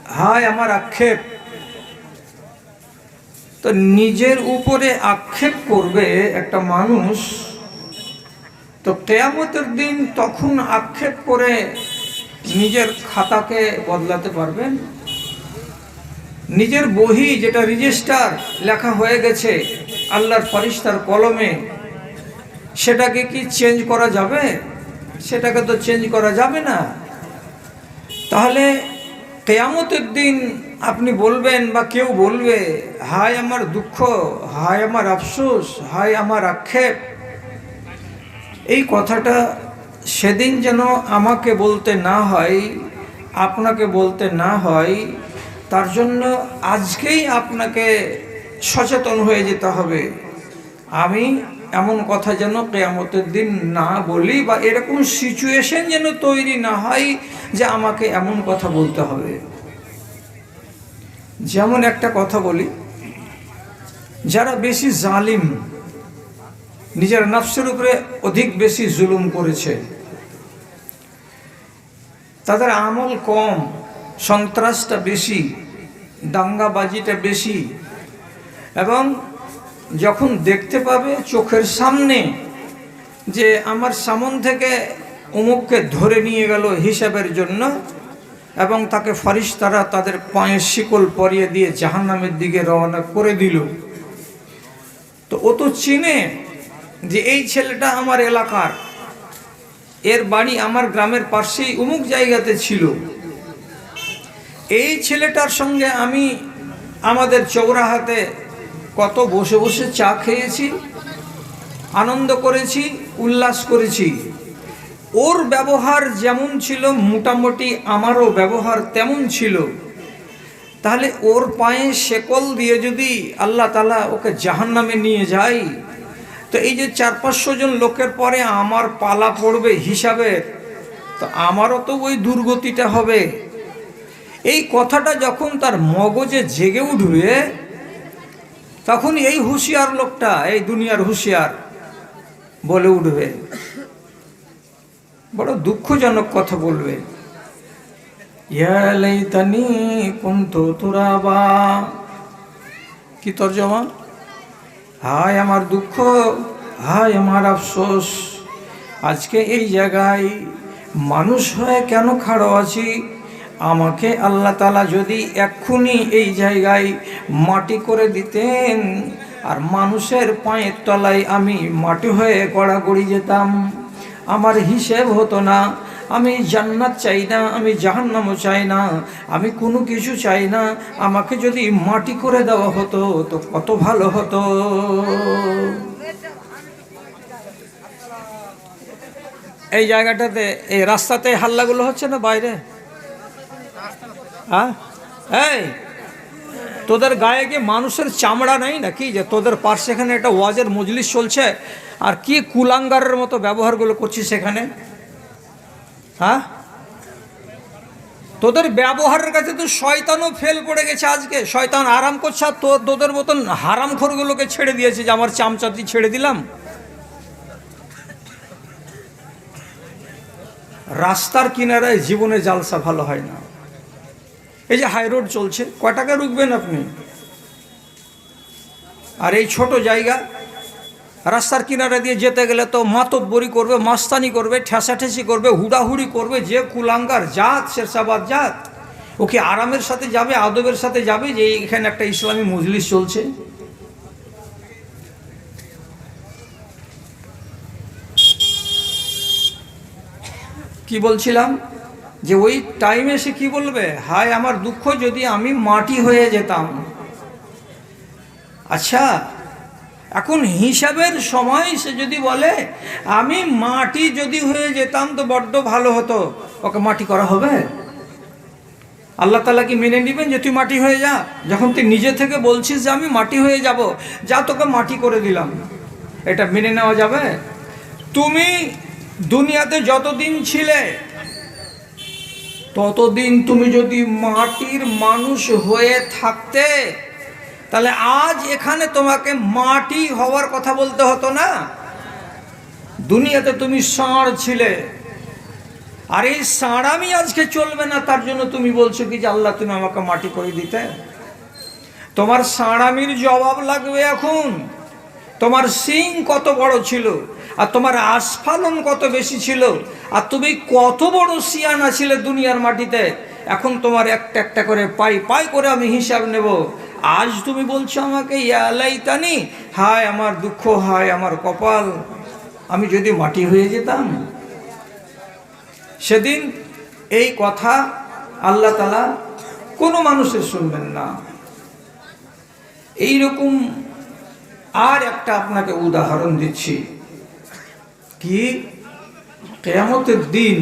হায় আমার আক্ষেপ। তো নিজের উপরে আক্ষেপ করবে একটা মানুষ, তো কিয়ামতের দিন তখন আক্ষেপ করে নিজের খাতাকে বদলাতে পারবেন? নিজের বহি যেটা রেজিস্টার লেখা হয়ে গেছে আল্লাহর ফরিস্তার কলমে, সেটাকে কি চেঞ্জ করা যাবে? সেটাকে তো চেঞ্জ করা যাবে না। তাহলে কিয়ামতের দিন আপনি বলবেন বা কেউ বলবে, হায় আমার দুঃখ, হায় আমার আফসোস, হায় আমার আক্ষেপ। এই কথাটা সেদিন যেন আমাকে বলতে না হয়, আপনাকে বলতে না হয়, তার জন্য আজকেই আপনাকে সচেতন হয়ে যেতে হবে। আমি এমন কথা যেন কিয়ামতের দিন না বলি, বা এরকম সিচুয়েশন যেন তৈরি না হয় যে আমাকে এমন কথা বলতে হবে। যেমন একটা কথা বলি, যারা বেশি জালিম, নিজের নফসের উপরে অধিক বেশি জুলুম করেছে, তাদের আমল কম, সন্ত্রাসটা বেশি, দাঙ্গাবাজিটা বেশি, এবং যখন দেখতে পাবে চোখের সামনে যে আমার সামন থেকে অমুককে ধরে নিয়ে গেল হিসাবের জন্য, এবং তাকে ফরিস্তারা তাদের পায়ে শিকল পরিয়ে দিয়ে জাহান্নামের দিকে রওনা করে দিল, তো ও তো চিনে যে এই ছেলেটা আমার এলাকার, এর বাড়ি আমার গ্রামের পাশেই অমুক জায়গাতে ছিল। এই ছেলেটার সঙ্গে আমি আমাদের চৌরাহাতে কত বসে বসে চা খেয়েছি, আনন্দ করেছি, উল্লাস করেছি। ওর ব্যবহার যেমন ছিল মোটামুটি আমারও ব্যবহার তেমন ছিল। তাহলে ওর পায়ে শেকল দিয়ে যদি আল্লাহ তাআলা ওকে জাহান্নামে নিয়ে যায়, তো এই যে 400-500 জন লোকের পরে আমার পালা পড়বে হিসাবের, তো আমারও তো ওই দুর্গতিটা হবে। এই কথাটা যখন তার মগজে জেগে উঠবে, তখন এই হুঁশিয়ার লোকটা, এই দুনিয়ার হুঁশিয়ার, বলে উঠবে, বড় দুঃখজনক কথা বলবে, ইয়া লাইতানি কুনতু তুরাবা। কি তরজমা? হায় আমার দুঃখ, হায় আমার আফসোস, আজকে এই জায়গায় মানুষ হয়ে কেন খাড়ো আছি। আমাকে আল্লাহ তাআলা যদি এক্ষুনি এই জায়গায় মাটি করে দিতেন, আর মানুষের পায়ের তলায় আমি মাটি হয়ে গড়াগড়ি যেতাম, আমার হিসেব হতো না। আমি জান্নাত চাই না, আমি জাহান্নামও চাই না, আমি কোনো কিছু চাই না। আমাকে যদি মাটি করে দেওয়া হতো তো কত ভালো হতো। এই জায়গাটাতে, এই রাস্তাতে হাল্লাগুলো হচ্ছে না বাইরে? হ্যাঁ, এই তোদের গায়ে কি মানুষের চামড়া নেই নাকি, যে তোদের পাশে এখানে একটা ওয়াজের মজলিস চলছে আর কি কুলাঙ্গারের মতো ব্যবহারগুলো করছিস সেখানে? হ্যাঁ, তোদের ব্যবহারের কাছে তো শয়তানও ফেল পড়ে গেছে। আজকে শয়তান আরাম করছে, আর তোদের মতন হারামখোরগুলোকে ছেড়ে দিয়েছে, যে আমার চামচাতি ছেড়ে দিলাম। রাস্তার কিনারায় জীবনে জালসা ভালো হয় না। এই যে হাই রোড চলছে, কয় টাকা রুখবেন আপনি? আর এই ছোট জায়গা, রাস্তার কিনারে দিয়ে যেতে গেলে তো মাতব্বরি করবে, মাস্তানি করবে, ঠেসাঠেসি করবে, হুড়াহুড়ি করবে। যে কুলাঙ্গার জাত, শেরশাবাদ জাত, ও কি আরামের সাথে যাবে, আদবের সাথে যাবে যে এখানে একটা ইসলামী মজলিস চলছে? কি বলছিলাম, যে ওই টাইমে এসে কি বলবে, হায় আমার দুঃখ, যদি আমি মাটি হয়ে যেতাম। আচ্ছা, এখন হিসাবের সময় সে যদি বলে আমি মাটি যদি হয়ে যেতাম তো বড্ড ভালো হতো, ওকে মাটি করা হবে? আল্লাহ তাআলা কি মেনে নেবেন যে তুই মাটি হয়ে যা? যখন তুই নিজে থেকে বলছিস যে আমি মাটি হয়ে যাব, যা তোকে মাটি করে দিলাম, এটা মেনে নেওয়া যাবে? তুমি দুনিয়াতে যতদিন ছিলে ততদিন তুমি যদি মাটির মানুষ হয়ে থাকতে, তাহলে আজ এখানে তোমাকে মাটি হওয়ার কথা বলতে হতো না। দুনিয়াতে তুমি ষাঁড় ছিলে, আর এই সাঁড়ামি আজকে চলবে না, তার জন্য তুমি বলছো কি যে আল্লাহ তুমি আমাকে মাটি করে দিতে। তোমার সাঁড়ামির জবাব লাগবে এখন। তোমার সিং কত বড় ছিল, আর তোমার আস্ফালন কত বেশি ছিল, আর তুমি কত বড় সিয়ানা ছিলে দুনিয়ার মাটিতে। এখন তোমার একটা একটা করে পাই পাই করে আমি হিসাব নেব। আজ তুমি বলছো আমাকে ইয়া লাইতানি, হায় আমার দুঃখ, হায় আমার কপাল, আমি যদি মাটি হয়ে যেতাম। সেদিন এই কথা আল্লাহ তাআলা কোনো মানুষের শুনবেন না। এইরকম আর একটা আপনাকে উদাহরণ দিচ্ছি, কি কিয়ামতের দিন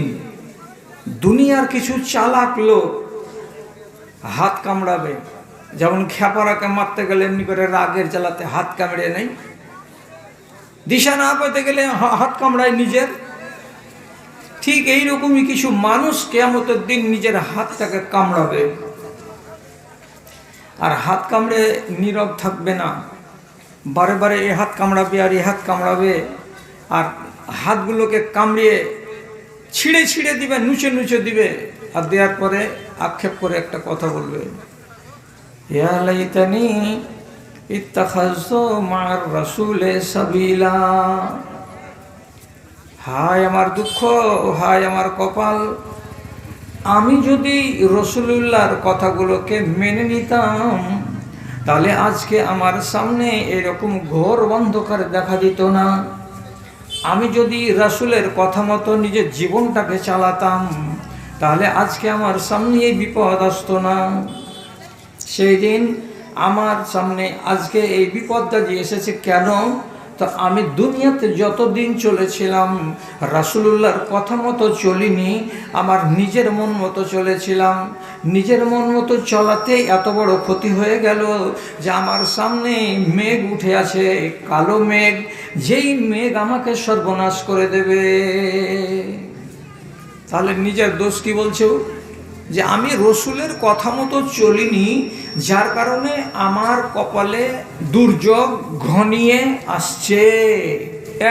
দুনিয়ার কিছু চালাক লোক হাত কামড়াবে। যেমন খেপারাকে মারতে গেলে এমনি করে রাগের জ্বালাতে হাত কামড়ে নেই, দিশা না পেতে গেলে হাত কামড়ায় নিজের। ঠিক এইরকমই কিছু মানুষ কিয়ামতের দিন নিজের হাতটাকে কামড়াবে, আর হাত কামড়ে নীরব থাকবে না, বারে বারে এ হাত কামড়াবে আর এ হাত কামড়াবে, আর হাতগুলোকে কামড়িয়ে ছিঁড়ে ছিঁড়ে দিবে, নুচে নুচে দিবে, আর দেওয়ার পরে আক্ষেপ করে একটা কথা বলবে, ইয়া লাইতানি ইত্তাখাযতু মা'আর রাসূলি সাবিলা। হায় আমার দুঃখ, হায় আমার কপাল, আমি যদি রাসূলুল্লাহর কথাগুলোকে মেনে নিতাম তাহলে আজকে আমার সামনে এরকম ঘোর অন্ধকার দেখা দিত না। আমি যদি রাসূলের কথা মতো নিজের জীবনটাকে চালাতাম তাহলে আজকে আমার সামনে এই বিপদ আসতো না। সেই দিন আমার সামনে আজকে এই বিপদটা যে এসেছে কেন? তো আমি দুনিয়াতে যতদিন চলেছিলাম রাসূলুল্লাহর কথা মতো চলিনি, আমার নিজের মন মতো চলেছিলাম। নিজের মন মতো চলাতে এত বড় ক্ষতি হয়ে গেল যে আমার সামনে মেঘ উঠে আছে, কালো মেঘ, যেই মেঘ আমাকে সর্বনাশ করে দেবে। তাহলে নিজের দোষ কি বলছো? যে আমি রসুলের কথা মতো চলিনি, যার কারণে আমার কপালে দুর্যোগ ঘনিয়ে আসছে।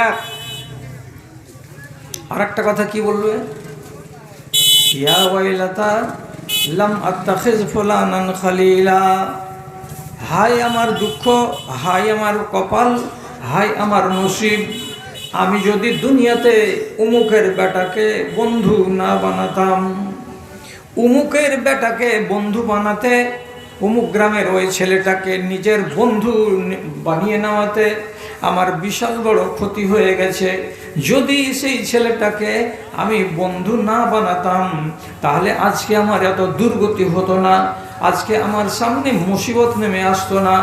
এক আর একটা কথা কি বলবে, ইয়া ওয়াইলাতা লাম আত্তাখিজ ফুলানান খালিলা। হায় আমার দুঃখ, হায় আমার কপাল, হায় আমার নসিব, আমি যদি দুনিয়াতে উমুকের বেটাকে বন্ধু না বানাতাম। উমুকের বেটাকে বন্ধু বানাতে, উমুক গ্রামের ওই ছেলেটাকে নিজের বন্ধু বানিয়ে নেওয়াতে আমার বিশাল বড় ক্ষতি হয়ে গেছে। যদি সেই ছেলেটাকে আমি বন্ধু না বানাতাম তাহলে আজকে আমার এত দুর্গতি হতো না, আজকে আমার সামনে মুসিবত নেমে আসতো না।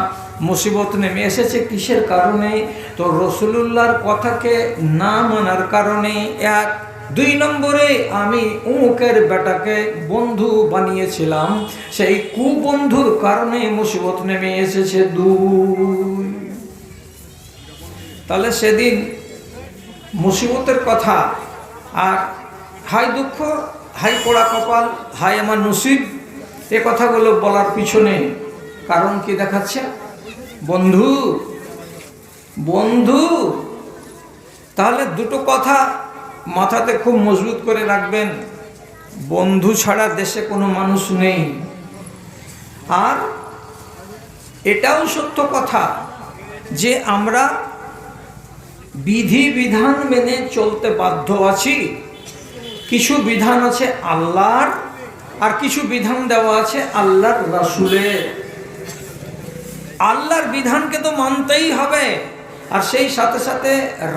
মুসিবত নেমে এসেছে কিসের কারণে? তো রাসূলুল্লাহর কথাকে না মানার কারণে। এক, দুই নম্বরে আমি উমুকের বেটাকে বন্ধু বানিয়েছিলাম, সেই কুবন্ধুর কারণে মুসিবত নেমে এসেছে। দুই, তাহলে সেদিন মুসিবতের কথা আর হায় দুঃখ, হাই পোড়া কপাল, হাই আমার নসিব, এ কথাগুলো বলার পিছনে কারণ কি দেখাচ্ছে? বন্ধু, বন্ধু। তাহলে দুটো কথা মাথাতে খুব মজবুত করে রাখবেন, বন্ধু ছাড়া দেশে কোনো মানুষ নেই। আর এটাও সত্য কথা যে আমরা বিধি বিধান মেনে চলতে বাধ্য আছি। কিছু বিধান আছে আল্লাহর, আর কিছু বিধান দেওয়া আছে আল্লাহর রাসূলের। আল্লাহর বিধানকে তো মানতেই হবে, আর সেই সাথে সাথে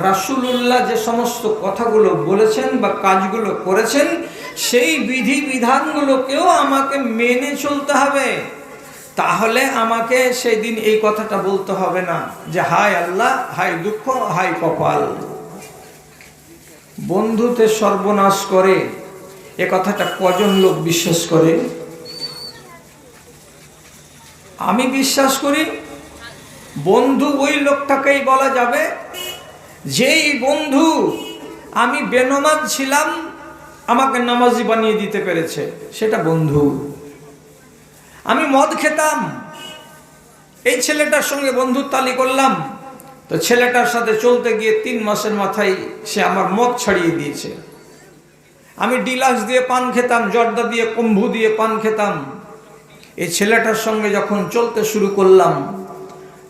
রাসূলুল্লাহ যে সমস্ত কথাগুলো বলেছেন বা কাজগুলো করেছেন সেই বিধি বিধানগুলোকেও আমাকে মেনে চলতে হবে। তাহলে আমাকে সেই দিন এই কথাটা বলতে হবে না যে হায় আল্লাহ, হায় দুঃখ, হায় কপাল। বন্ধুতে সর্বনাশ করে, এ কথাটা কজন লোক বিশ্বাস করে? আমি বিশ্বাস করি বন্ধু ওই লোকটাকেই বলা যাবে যেই বন্ধু আমি বেনামাজ ছিলাম আমাকে নামাজি বানিয়ে দিতে পেরেছে, সেটা বন্ধু। আমি মদ খেতাম, এই ছেলেটার সঙ্গে বন্ধুত্বালি করলাম, তো ছেলেটার সাথে চলতে গিয়ে 3 মাসের মাথায় সে আমার মদ ছাড়িয়ে দিয়েছে। আমি ডিলাক্স দিয়ে পান খেতাম, জর্দা দিয়ে, কুম্ভু দিয়ে পান খেতাম। এই ছেলেটার সঙ্গে যখন চলতে শুরু করলাম,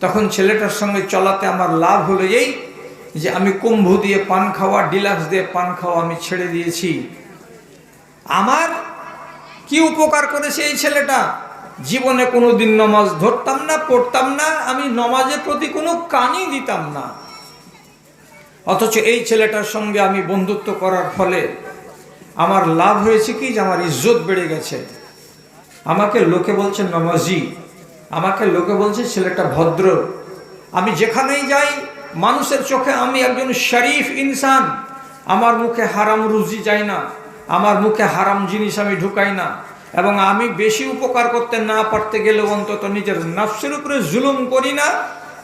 তখন ছেলেটার সঙ্গে চলাতে আমার লাভ হলো এই যে আমি কুম্ভু দিয়ে পান খাওয়া, ডিলাক্স দিয়ে পান খাওয়া আমি ছেড়ে দিয়েছি। আমার কি উপকার করেছে এই ছেলেটা? জীবনে কোনোদিন নামাজ ধরতাম না, পড়তাম না, আমি নামাজের প্রতি কোনো কানই দিতাম না। অথচ এই ছেলেটার সঙ্গে আমি বন্ধুত্ব করার ফলে আমার লাভ হয়েছে কি, যে আমার ইজ্জত বেড়ে গেছে। আমাকে লোকে বলছে নামাজি, আমাকে লোকে বলছে ছেলেটা ভদ্র। আমি যেখানেই যাই মানুষের চোখে আমি একজন শরীফ ইনসান। আমার মুখে হারাম রুজি যায় না, আমার মুখে হারাম জিনিস আমি ঢুকাই না, এবং আমি বেশি উপকার করতে না পারতে গেলেও অন্তত নিজের নফসের উপরে জুলুম করি না,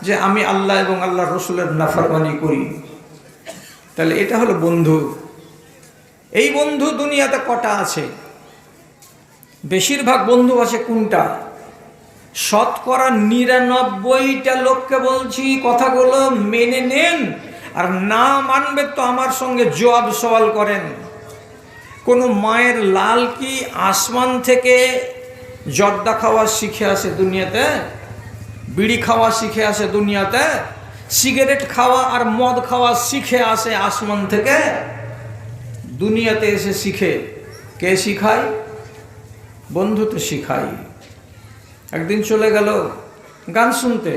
যে আমি আল্লাহ এবং আল্লাহ রসুলের নাফরমানি করি। তাহলে এটা হলো বন্ধু। এই বন্ধু দুনিয়াতে কটা আছে? বেশিরভাগ বন্ধু আছে কোনটা? শতকরা 99টা লোককে বলছি কথাগুলো মেনে নেন, আর না মানবে তো আমার সঙ্গে জবাব সওয়াল করেন। কোনো মায়ের লাল কি আসমান থেকে জর্দা খাওয়া শিখে আসে দুনিয়াতে? বিড়ি খাওয়া শিখে আসে দুনিয়াতে? সিগারেট খাওয়া আর মদ খাওয়া শিখে আসে আসমান থেকে? দুনিয়াতে এসে শিখে কে শিখায়? বন্ধু তো শিখাই। একদিন চলে গেল গান শুনতে,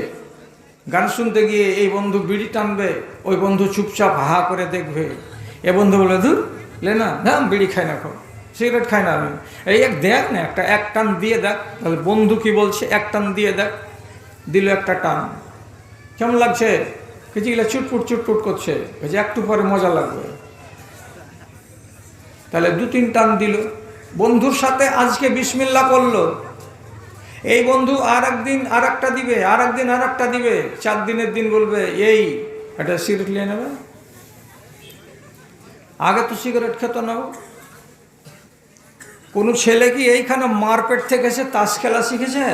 গান শুনতে গিয়ে এই বন্ধু বিড়ি টানবে, ওই বন্ধু চুপচাপ হা করে দেখবে। এ বন্ধু বলে, ধুর লে না, না বিড়ি খাই না, খাও সিগারেট খাই না আমি, এই এক দেখ না, এক টান দিয়ে দেখ। তাহলে বন্ধু কি বলছে? এক টান দিয়ে দেখ। দিল একটা টান, কেমন লাগছে? কিছু গেলে চুটপুট চুটপুট করছে, একটু পরে মজা লাগবে। তাহলে 2-3 টান দিল, বন্ধুর সাথে আজকে বিসমিল্লাহ করলো। এই বন্ধু আর একদিন আর একটা দিবে, আর একদিন আর একটা দিবে, 4 দিনের দিন বলবে এই একটা সিগারেট নিয়ে নেবে। আগে তো সিগারেট খেত না। কোনো ছেলে কি এইখানে মারপেট থেকে এসে তাস খেলা শিখেছে?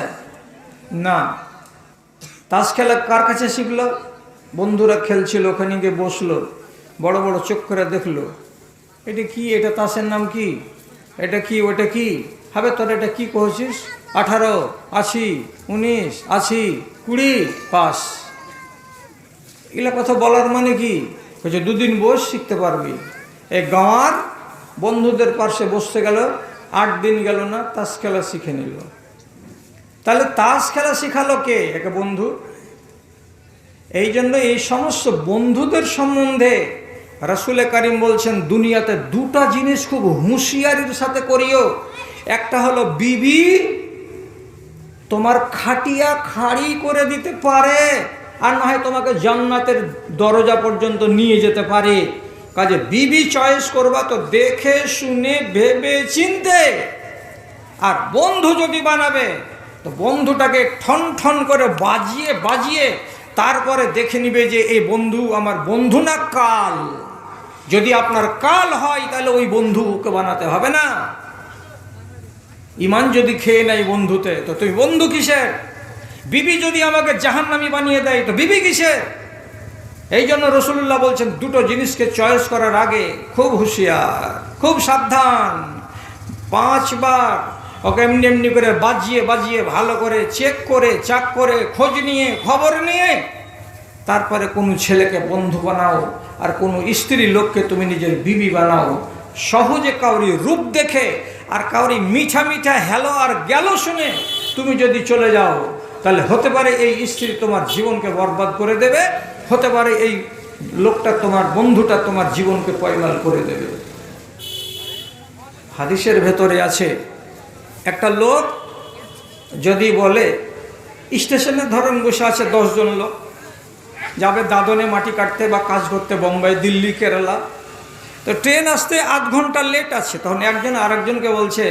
না। তাস খেলা কার কাছে শিখলো? বন্ধুরা খেলছিল, ওখানে গিয়ে বসলো, বড় বড় চোখ করে দেখলো, এটা কি, এটা তাসের নাম কি, এটা কি, ওটা কি হবে তোর, এটা কি কহছিস? 18, 80, 19, 80, 20 পাস। এগুলা কথা বলার মানে কি? 2 দিন বস, শিখতে পারবি। এই গাঁওয়ার বন্ধুদের পাশে বসতে গেল, 8 দিন গেল না, তাস খেলা শিখে নিল। তাহলে তাস খেলা শিখালো কে? একে বন্ধু। এই জন্য এই সমস্ত বন্ধুদের সম্বন্ধে রাসূল কারীম বলছেন, দুনিয়াতে 2টা জিনিস খুব হুঁশিয়ারির সাথে করিও। একটা হলো বিবি, তোমার খাটিয়া খাড়ি করে দিতে পারে, আর না হয় তোমাকে জান্নাতের দরজা পর্যন্ত নিয়ে যেতে পারে। কাজে বিবি চয়েস করবা তো দেখে শুনে ভেবে চিনতে। আর বন্ধু যদি বানাবে তো বন্ধুটাকে ঠন ঠন করে বাজিয়ে বাজিয়ে তারপরে দেখে নিবে যে এই বন্ধু আমার বন্ধু না কাল। যদি আপনার কাল হয় তাহলে ওই বন্ধুকে বানাতে হবে না। ইমান যদি খেয়ে নেয় বন্ধুতে, তো তুমি বন্ধু কিসের? বিবি যদি আমাকে জাহান্নামী বানিয়ে দেয় তো বিবি কিসের? এই জন্য রাসূলুল্লাহ বলছেন, 2টো জিনিসকে চয়েস করার আগে খুব হুঁশিয়ার, খুব সাবধান। 5 বার ওকে এমনি এমনি করে বাজিয়ে বাজিয়ে ভালো করে চেক করে চাক করে খোঁজ নিয়ে খবর নিয়ে তারপরে কোনো ছেলেকে বন্ধু বানাও, আর কোনো স্ত্রী লোককে তুমি নিজের বিবি বানাও। সহজে কাউরি রূপ দেখে আর কাউরি মিঠা মিঠা হ্যালো আর গেল শুনে তুমি যদি চলে যাও, তাহলে হতে পারে এই স্ত্রী তোমার জীবনকে বরবাদ করে দেবে, হতে পারে এই লোকটা, তোমার বন্ধুটা তোমার জীবনকে পয়মাল করে দেবে। হাদিসের ভেতরে আছে, একটা লোক যদি বলে, স্টেশনে ধরেন বসে আছে 10 জন লোক, যাবে দাদনে মাটি কাটতে বা কাজ করতে বোম্বাই, দিল্লি, কেরালা, তো ট্রেন আসতে 8 ঘন্টা লেট আছে। তখন একজন আরেকজনকে বলছে,